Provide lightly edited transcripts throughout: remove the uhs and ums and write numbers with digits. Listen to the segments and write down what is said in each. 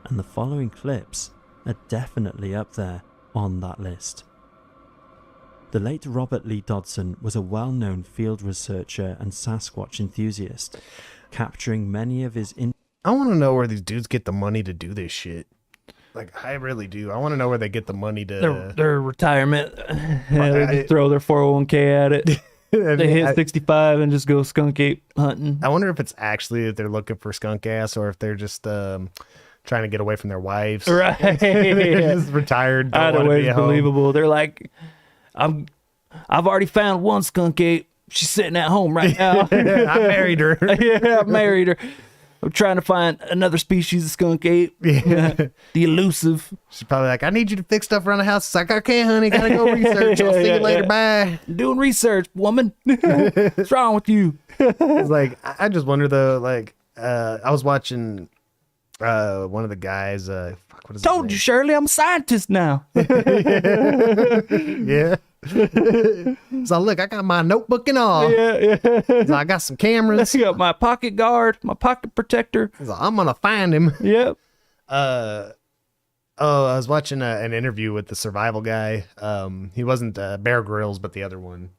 and the following clips are definitely up there on that list. The late Robert Lee Dodson was a well-known field researcher and Sasquatch enthusiast, capturing many of his... I want to know where these dudes get the money to do this shit. Like, I really do. I want to know where they get the money to... Their retirement. They just throw their 401k at it. They hit 65 and just go skunk ape hunting. I wonder if it's actually if they're looking for skunk ass or if they're just trying to get away from their wives. Right. They're just retired. Either way is believable. They're like, I've already found one skunk ape. She's sitting at home right now. I married her. Yeah, I married her. I'm trying to find another species of skunk ape. Yeah. The elusive. She's probably like, I need you to fix stuff around the house. It's like, okay, honey, gotta go research. I'll see you later. Bye. Doing research, woman. What's wrong with you? It's like, I just wonder though, like, I was watching one of the guys, what is Told you, Shirley, I'm a scientist now. Yeah. So look, I got my notebook and all. Yeah. So I got some cameras. I got my pocket guard, my pocket protector. So I'm gonna find him. Yep. I was watching an interview with the survival guy. He wasn't Bear Grylls, but the other one.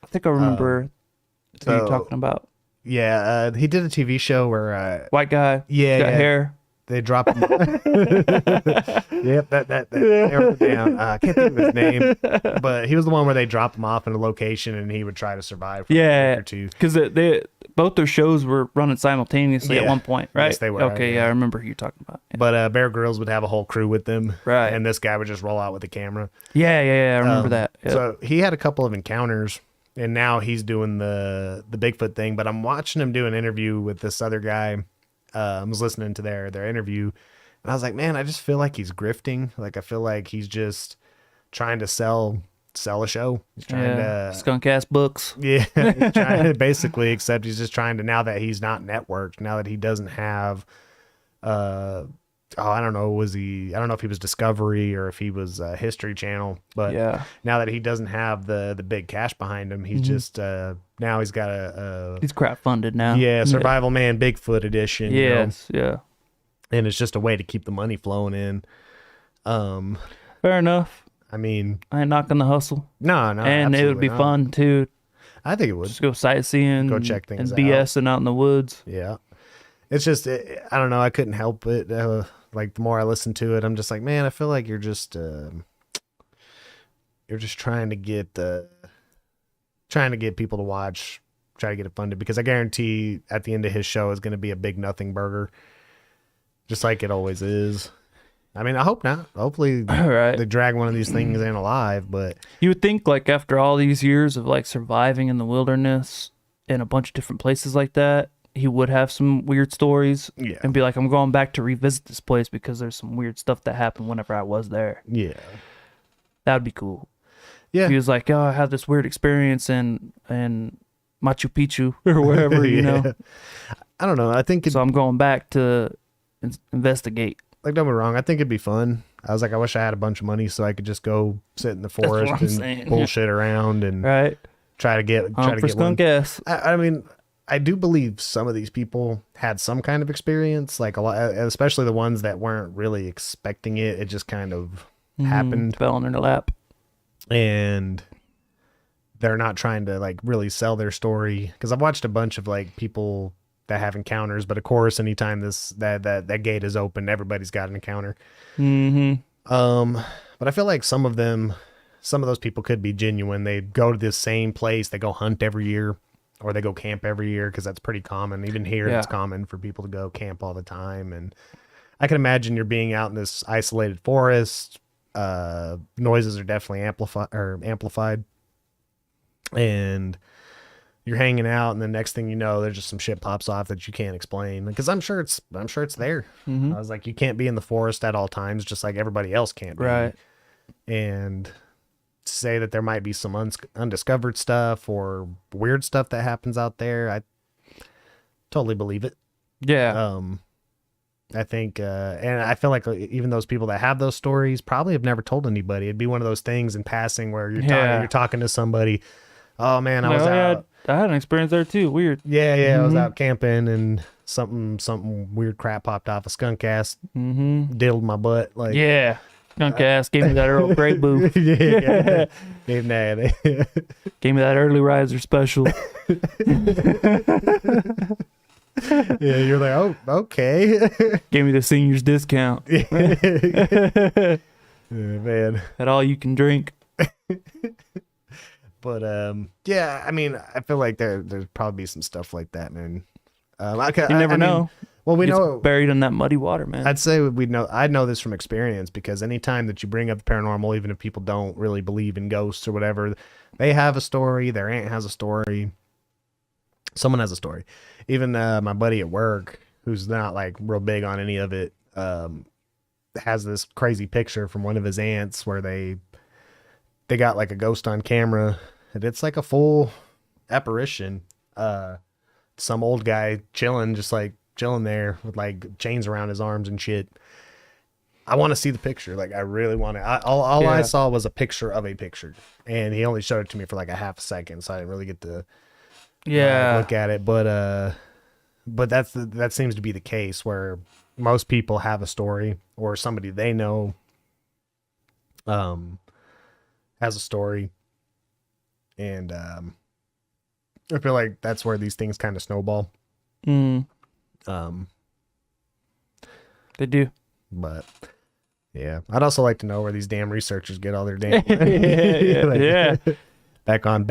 I think I remember who you're talking about. Yeah, he did a TV show where White guy. Yeah, got hair. They drop him. Yep, that narrowed it down. I can't think of his name, but he was the one where they dropped him off in a location and he would try to survive for a week or two. Because they both their shows were running simultaneously at one point, right? Yes, they were. Okay, yeah, I remember who you're talking about. Yeah. But Bear Grylls would have a whole crew with them, right? And this guy would just roll out with the camera. Yeah, I remember that. Yep. So he had a couple of encounters, and now he's doing the Bigfoot thing. But I'm watching him do an interview with this other guy. I was listening to their interview, and I was like, man, I just feel like he's grifting. Like, I feel like he's just trying to sell a show. He's trying to skunk ass books. Yeah, he's trying to basically, except he's just trying to, now that he's not networked, now that he doesn't have, I don't know if he was Discovery or if he was History Channel, but now that he doesn't have the big cash behind him, he's just now he's got he's crowdfunded now. Yeah, Survival Man Bigfoot edition. Yes, yeah. And it's just a way to keep the money flowing in. Fair enough. I mean, I ain't knocking the hustle. No, and it would be fun too. I think it would. Just go sightseeing, go check things and BSing out in the woods. Yeah, it's just I don't know. I couldn't help it. Like, the more I listen to it, I'm just like, man, I feel like you're just trying to get people to watch, try to get it funded, because I guarantee at the end of his show is going to be a big nothing burger, just like it always is. I mean, I hope not. Hopefully they drag one of these things in alive, but you would think, like, after all these years of like surviving in the wilderness in a bunch of different places like that, he would have some weird stories and be like, I'm going back to revisit this place because there's some weird stuff that happened whenever I was there. Yeah. That would be cool. Yeah. He was like, oh, I had this weird experience in Machu Picchu or wherever, you know. I don't know. I think so. I'm going back to investigate. Like, don't be wrong, I think it'd be fun. I was like, I wish I had a bunch of money so I could just go sit in the forest and bullshit around and try to get skunk ass. I mean, I do believe some of these people had some kind of experience, like a lot, especially the ones that weren't really expecting it. It just kind of happened, fell in their lap, and they're not trying to like really sell their story. Because I've watched a bunch of like people that have encounters, but of course, anytime that gate is open, everybody's got an encounter. But I feel like some of those people could be genuine. They go to this same place, they go hunt every year, or they go camp every year, because that's pretty common. Even here, it's common for people to go camp all the time. And I can imagine you're being out in this isolated forest. Noises are definitely amplified, and you're hanging out, and the next thing you know, there's just some shit pops off that you can't explain. Because I'm sure it's there. I was like, you can't be in the forest at all times, just like everybody else can't be. Right. And to say that there might be some undiscovered stuff or weird stuff that happens out there, I totally believe it. Yeah. I think, and I feel like even those people that have those stories probably have never told anybody. It'd be one of those things in passing where you're talking to somebody. Oh man, I was out. I had an experience there too. Weird. Yeah. I was out camping and something weird crap popped off, a skunk ass diddled my butt. Like, yeah, skunk ass gave me that Earl Grey booth. Yeah, gave that. Gave me that early riser special. Yeah, you're like, oh, okay. Gave me the seniors discount. Yeah, man. Had all you can drink. But yeah, I mean, I feel like there's probably some stuff like that, man. You never know. Well, we know buried in that muddy water, man. I'd say I know this from experience, because anytime that you bring up the paranormal, even if people don't really believe in ghosts or whatever, they have a story. Their aunt has a story. Someone has a story. Even my buddy at work, who's not like real big on any of it, has this crazy picture from one of his aunts where they got like a ghost on camera, and it's like a full apparition. Some old guy chilling there with like chains around his arms and shit. I want to see the picture. Like, I really want to. All I saw was a picture of a picture, and he only showed it to me for like a half a second, so I didn't really get to look at it. But that seems to be the case, where most people have a story, or somebody they know has a story, and I feel like that's where these things kind of snowball. They do. But yeah, I'd also like to know where these damn researchers get all their damn yeah. back on